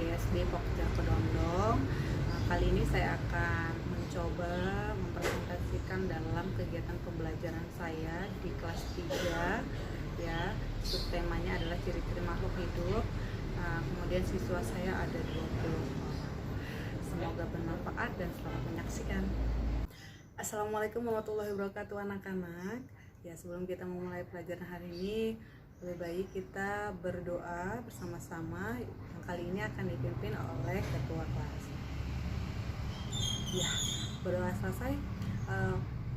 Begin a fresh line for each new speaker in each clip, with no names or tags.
GSD Pokja Kedondong. Kali ini saya akan mencoba mempresentasikan dalam kegiatan pembelajaran saya di kelas 3 ya. Subtemanya adalah ciri-ciri makhluk hidup. Kemudian siswa saya ada 20 orang. Semoga bermanfaat dan selamat menyaksikan. Assalamualaikum warahmatullahi wabarakatuh anak-anak. Ya, sebelum kita memulai pelajaran hari ini, lebih baik kita berdoa bersama-sama. Yang kali ini akan dipimpin oleh ketua kelas. Ya, berdoa selesai.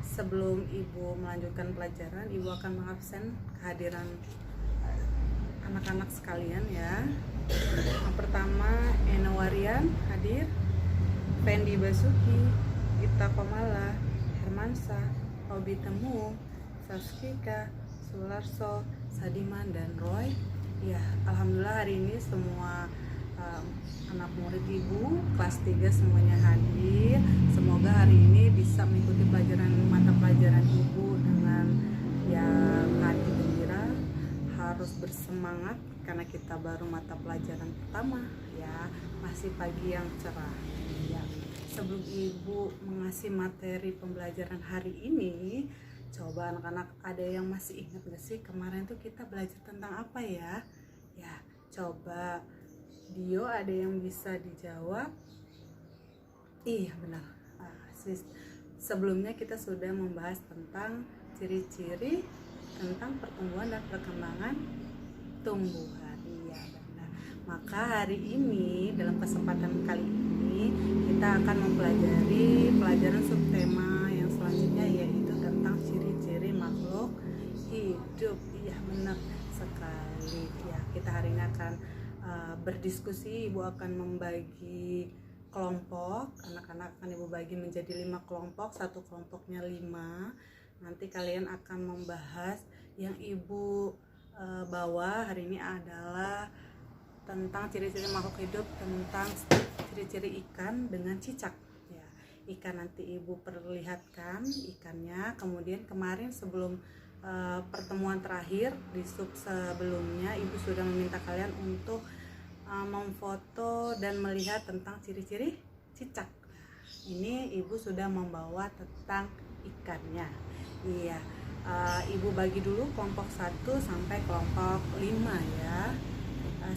Sebelum ibu melanjutkan pelajaran, ibu akan mengabsen kehadiran anak-anak sekalian ya. Yang pertama, Enowarian hadir, Fendi Basuki, Gita Komala, Hermansa, Robi Temu, Saskika, Sularso, Sadiman, dan Roy. Ya, alhamdulillah hari ini semua anak murid ibu kelas 3 semuanya hadir. Semoga hari ini bisa mengikuti mata pelajaran ibu dengan hati gembira, harus bersemangat karena kita baru mata pelajaran pertama ya, masih pagi yang cerah ya. Sebelum ibu mengasih materi pembelajaran hari ini, coba anak-anak ada yang masih ingat gak sih kemarin tuh kita belajar tentang apa ya? Ya, coba Dio ada yang bisa dijawab? Iya benar. Sebelumnya kita sudah membahas tentang ciri-ciri tentang pertumbuhan dan perkembangan tumbuhan. Iya benar. Maka hari ini dalam kesempatan kali ini kita akan mempelajari pelajaran subtema yang selanjutnya, yaitu tentang ciri-ciri makhluk hidup. Iya benar sekali. Ya, kita hari ini akan berdiskusi. Ibu akan membagi kelompok, anak-anak akan ibu bagi menjadi 5 kelompok, satu kelompoknya 5. Nanti kalian akan membahas yang ibu bawa hari ini adalah tentang ciri-ciri makhluk hidup, tentang ciri-ciri ikan dengan cicak ya. Ikan nanti ibu perlihatkan ikannya. Kemudian kemarin sebelum pertemuan terakhir di sub sebelumnya, ibu sudah meminta kalian untuk memfoto dan melihat tentang ciri-ciri cicak. Ini ibu sudah membawa tentang ikannya. Iya, ibu bagi dulu kelompok 1 sampai kelompok 5 ya.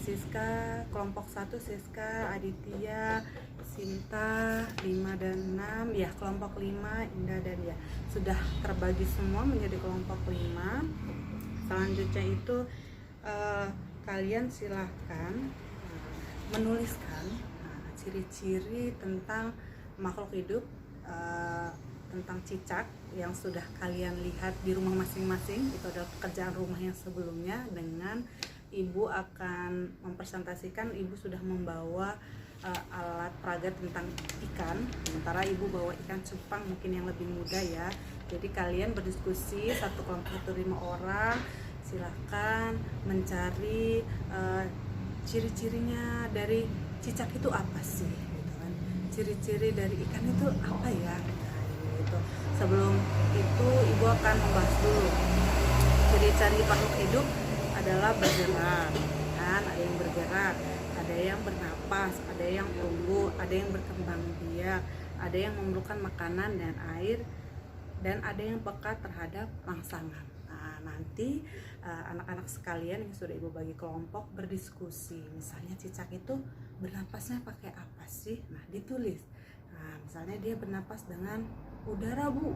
Siska kelompok 1, Siska, Aditya, Sinta 5 dan 6 ya. Kelompok 5 Indah dan ya sudah terbagi semua menjadi kelompok 5. Selanjutnya itu kalian silahkan menuliskan ciri-ciri tentang makhluk hidup, tentang cicak yang sudah kalian lihat di rumah masing-masing. Itu adalah pekerjaan rumah yang sebelumnya. Dengan ibu akan mempresentasikan, ibu sudah membawa alat peraga tentang ikan, sementara ibu bawa ikan cupang mungkin yang lebih mudah ya. Jadi kalian berdiskusi, satu kelompok itu 5 orang, silahkan mencari ciri-cirinya dari cicak itu apa sih gitu kan. Ciri-ciri dari ikan itu apa ya, nah, gitu. Sebelum itu ibu akan membahas dulu ciri-ciri makhluk hidup adalah bergerak kan, ada yang bergerak, ada yang bernapas, ada yang tumbuh, ada yang berkembang biak, ada yang memerlukan makanan dan air, dan ada yang peka terhadap rangsangan. Nanti anak-anak sekalian yang sudah ibu bagi kelompok berdiskusi. Misalnya cicak itu bernapasnya pakai apa sih? Nah, ditulis. Nah, misalnya dia bernapas dengan udara, Bu.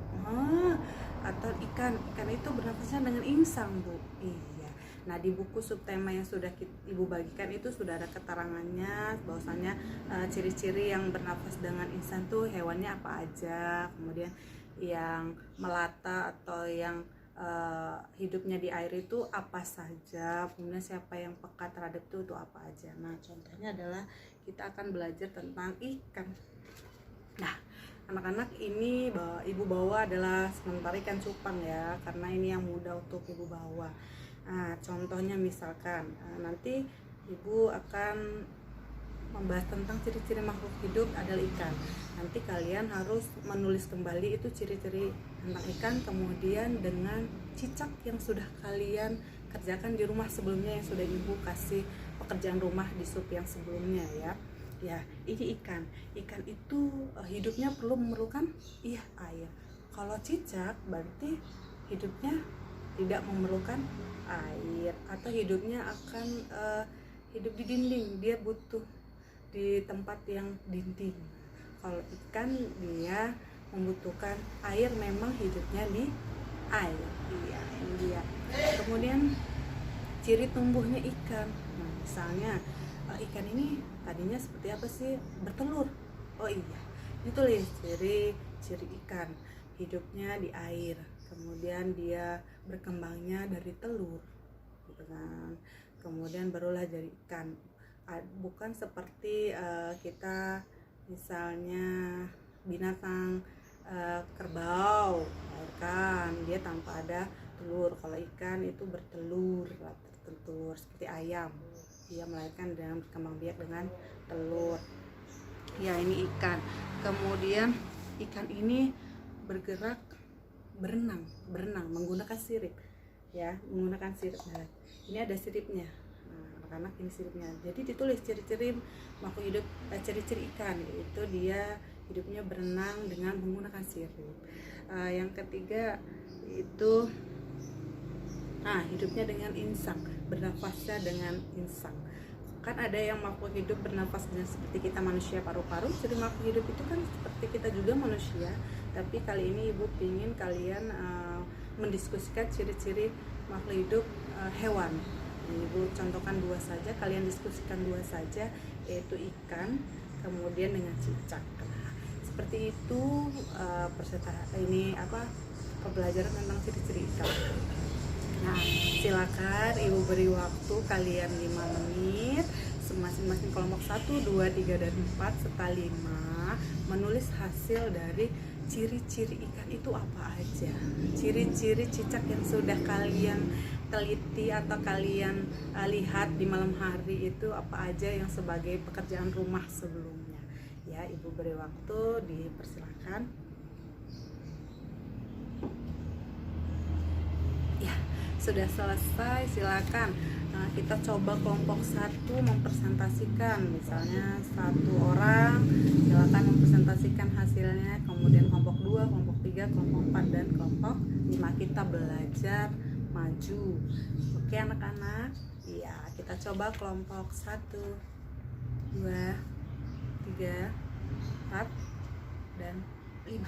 Atau ikan itu bernapasnya dengan insang, Bu. Iya. Nah, di buku subtema yang sudah ibu bagikan itu sudah ada keterangannya bahwasanya ciri-ciri yang bernapas dengan insang tuh hewannya apa aja. Kemudian yang melata atau yang hidupnya di air itu apa saja, kemudian siapa yang peka terhadap itu apa aja. Nah, contohnya adalah kita akan belajar tentang ikan. Nah, anak-anak ini ibu bawa adalah sementara ikan cupang ya, karena ini yang mudah untuk ibu bawa. Nah, contohnya misalkan nanti ibu akan membahas tentang ciri-ciri makhluk hidup adalah ikan. Nanti kalian harus menulis kembali itu ciri-ciri tentang ikan, kemudian dengan cicak yang sudah kalian kerjakan di rumah sebelumnya yang sudah ibu kasih pekerjaan rumah di sub yang sebelumnya ya. Ya, ini ikan itu hidupnya perlu memerlukan air. Kalau cicak berarti hidupnya tidak memerlukan air, atau hidupnya akan hidup di dinding, dia butuh di tempat yang dinding. Kalau ikan dia membutuhkan air, memang hidupnya di air. Iya, ini dia. Kemudian ciri tumbuhnya ikan. Nah, misalnya ikan ini tadinya seperti apa sih? Bertelur. Oh iya, ini tulis ciri ikan, hidupnya di air, kemudian dia berkembangnya dari telur, gitu kan. Kemudian barulah jadi ikan. Bukan seperti kita misalnya binatang kerbau, kan dia tanpa ada telur. Kalau ikan itu bertelur seperti ayam, dia melahirkan dan berkembang biak dengan telur. Ya, ini ikan. Kemudian ikan ini bergerak, berenang menggunakan sirip, ya, menggunakan sirip. Nah, ini ada siripnya. Nah, anak-anak ini siripnya. Jadi ditulis ciri-ciri makhluk hidup, ciri-ciri ikan, itu dia hidupnya berenang dengan menggunakan sirip. Yang ketiga itu hidupnya dengan insang, bernafasnya dengan insang. Kan ada yang makhluk hidup bernafas dengan seperti kita manusia, paru-paru. Jadi makhluk hidup itu kan seperti kita juga manusia. Tapi kali ini ibu ingin kalian mendiskusikan ciri-ciri makhluk hidup hewan. Ibu contohkan 2 saja, kalian diskusikan 2 saja, yaitu ikan, kemudian dengan cicak. Nah, seperti itu pembelajaran tentang ciri-ciri ikan. Nah, silakan ibu beri waktu kalian 5 menit, masing-masing kelompok 1, 2, 3, dan 4 serta 5 menulis hasil dari ciri-ciri ikan itu apa aja. Ciri-ciri cicak yang sudah kalian teliti atau kalian lihat di malam hari itu apa aja yang sebagai pekerjaan rumah sebelumnya. Ya, ibu beri waktu, dipersilakan. Ya, sudah selesai, silakan. Kita coba kelompok 1 mempresentasikan, misalnya 1 orang silakan mempresentasikan hasilnya, kemudian kelompok 2, kelompok 3, kelompok 4, dan kelompok 5 kita belajar maju. Oke anak-anak, ya kita coba kelompok 1, 2, 3, 4, dan 5.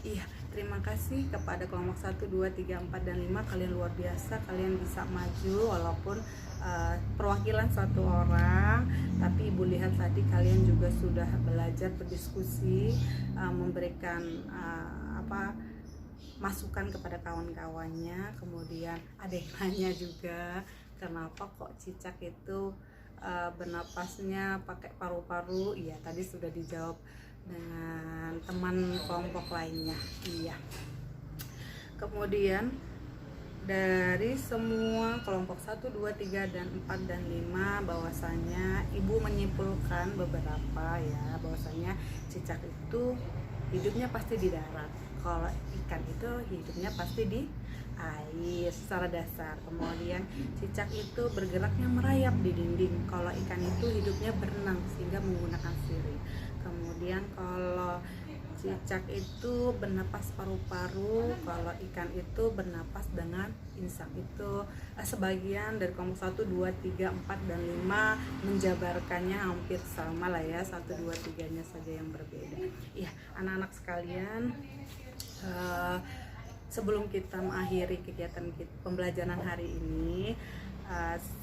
Iya, terima kasih kepada kelompok 1, 2, 3, 4, dan 5. Kalian luar biasa, kalian bisa maju walaupun perwakilan 1 orang. Tapi ibu lihat tadi kalian juga sudah belajar berdiskusi, memberikan masukan kepada kawan-kawannya. Kemudian ada yang nanya juga, kenapa kok cicak itu bernapasnya pakai paru-paru. Iya, tadi sudah dijawab dengan teman kelompok lainnya. Iya. Kemudian dari semua kelompok 1, 2, 3, dan 4, dan 5 bahwasanya ibu menyimpulkan beberapa ya, bahwasanya cicak itu hidupnya pasti di darat. Kalau ikan itu hidupnya pasti di air secara dasar. Kemudian cicak itu bergeraknya merayap di dinding. Kalau ikan itu hidupnya berenang sehingga menggunakan sirip. Kemudian kalau cicak itu bernapas paru-paru, kalau ikan itu bernapas dengan insang. Itu sebagian dari kelompok 1, 2, 3, 4, dan 5 menjabarkannya hampir sama lah ya, 1, 2, 3 nya saja yang berbeda. Iya, anak-anak sekalian, sebelum kita mengakhiri kegiatan pembelajaran hari ini,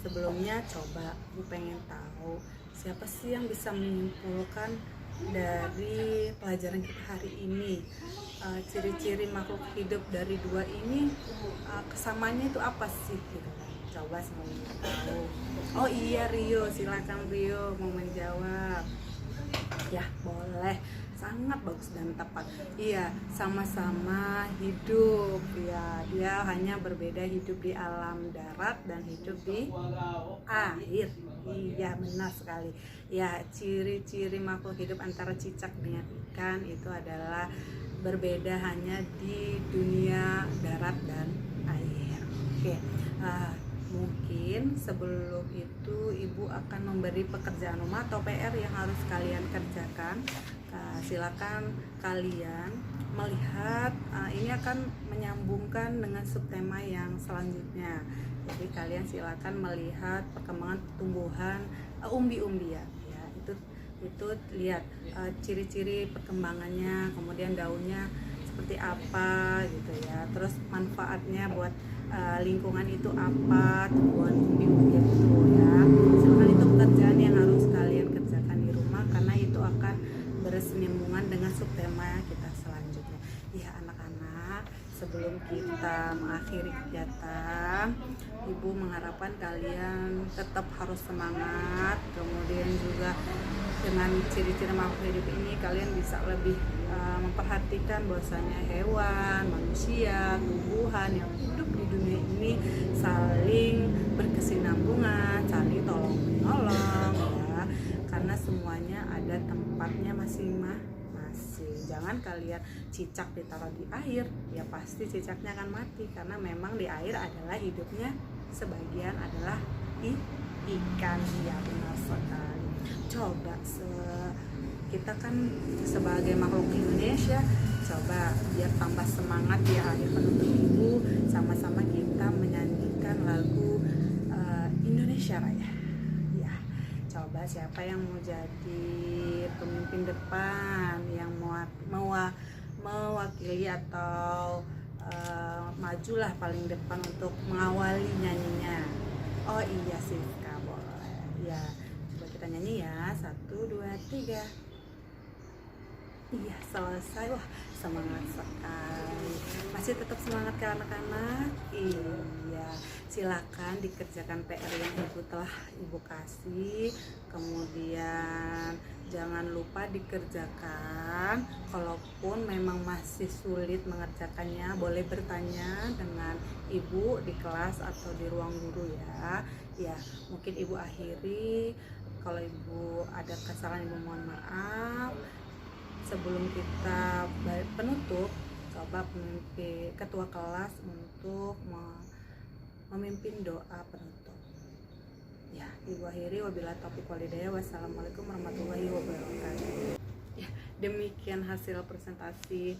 sebelumnya coba ibu pengen tahu siapa sih yang bisa menyimpulkan dari pelajaran kita hari ini, ciri-ciri makhluk hidup dari 2 ini kesamanya itu apa sih gitu. Coba semuanya tahu. Oh iya, Rio, silakan Rio mau menjawab. Ya, boleh. Sangat bagus dan tepat. Iya, sama-sama hidup ya. Dia hanya berbeda, hidup di alam darat dan hidup di air. Iya, benar sekali. Ya, ciri-ciri makhluk hidup antara cicak dengan ikan itu adalah berbeda hanya di dunia darat dan air. Oke. mungkin sebelum itu ibu akan memberi pekerjaan rumah atau PR yang harus kalian kerjakan. Silakan kalian melihat, ini akan menyambungkan dengan subtema yang selanjutnya. Jadi kalian silakan melihat perkembangan tumbuhan umbi-umbian ya. Itu lihat ciri-ciri perkembangannya, kemudian daunnya seperti apa gitu ya, terus manfaatnya buat lingkungan itu apa, tumbuhan umbi-umbian itu ya. Silakan, itu pekerjaan yang harus kalian kerjakan di rumah karena itu akan bersinggungan dengan subtema kita selanjutnya. Ya anak-anak, sebelum kita mengakhiri kegiatan, ibu mengharapkan kalian tetap harus semangat, kemudian juga dengan ciri-ciri makhluk hidup ini kalian bisa lebih memperhatikan bahwasanya hewan, manusia, tumbuhan yang hidup di dunia ini saling berkesinambungan, saling tolong menolong ya, karena semuanya ada tempatnya masing-masing. Jangan kalian cicak ditaruh di air, ya pasti cicaknya akan mati, karena memang di air adalah hidupnya, sebagian adalah ikan. Ya benar sekali. Coba kita kan sebagai makhluk Indonesia, coba biar tambah semangat di akhir penutup ibu, sama-sama kita menyanyikan lagu Indonesia Raya. Ya, coba siapa yang mau jadi pemimpin depan, yang mewakili atau majulah paling depan untuk mengawali nyanyinya. Oh iya Siska, boleh ya, coba kita nyanyi ya, 1, 2, 3. Iya, selesai. Wah, semangat sekali. Masih tetap semangat ke anak-anak? Iya, silakan dikerjakan PR yang ibu telah ibu kasih. Kemudian jangan lupa dikerjakan. Kalaupun memang masih sulit mengerjakannya, boleh bertanya dengan ibu di kelas atau di ruang guru ya. Ya, mungkin ibu akhiri. Kalau ibu ada kesalahan, ibu mohon maaf. Sebelum kita penutup, coba ketua kelas untuk memimpin doa penutup. Ya, ibu akhiri, wabillahi taufiq walhidayah, wassalamualaikum warahmatullahi wabarakatuh. Ya, demikian hasil presentasi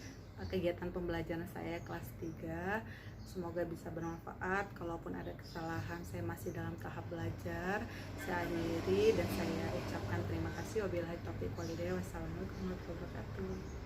kegiatan pembelajaran saya kelas 3. Semoga bisa bermanfaat. Kalaupun ada kesalahan, saya masih dalam tahap belajar. Saya akhiri dan saya ucapkan terima kasih. Wabillahi taufiq walhidayah. Wassalamualaikum warahmatullahi wabarakatuh.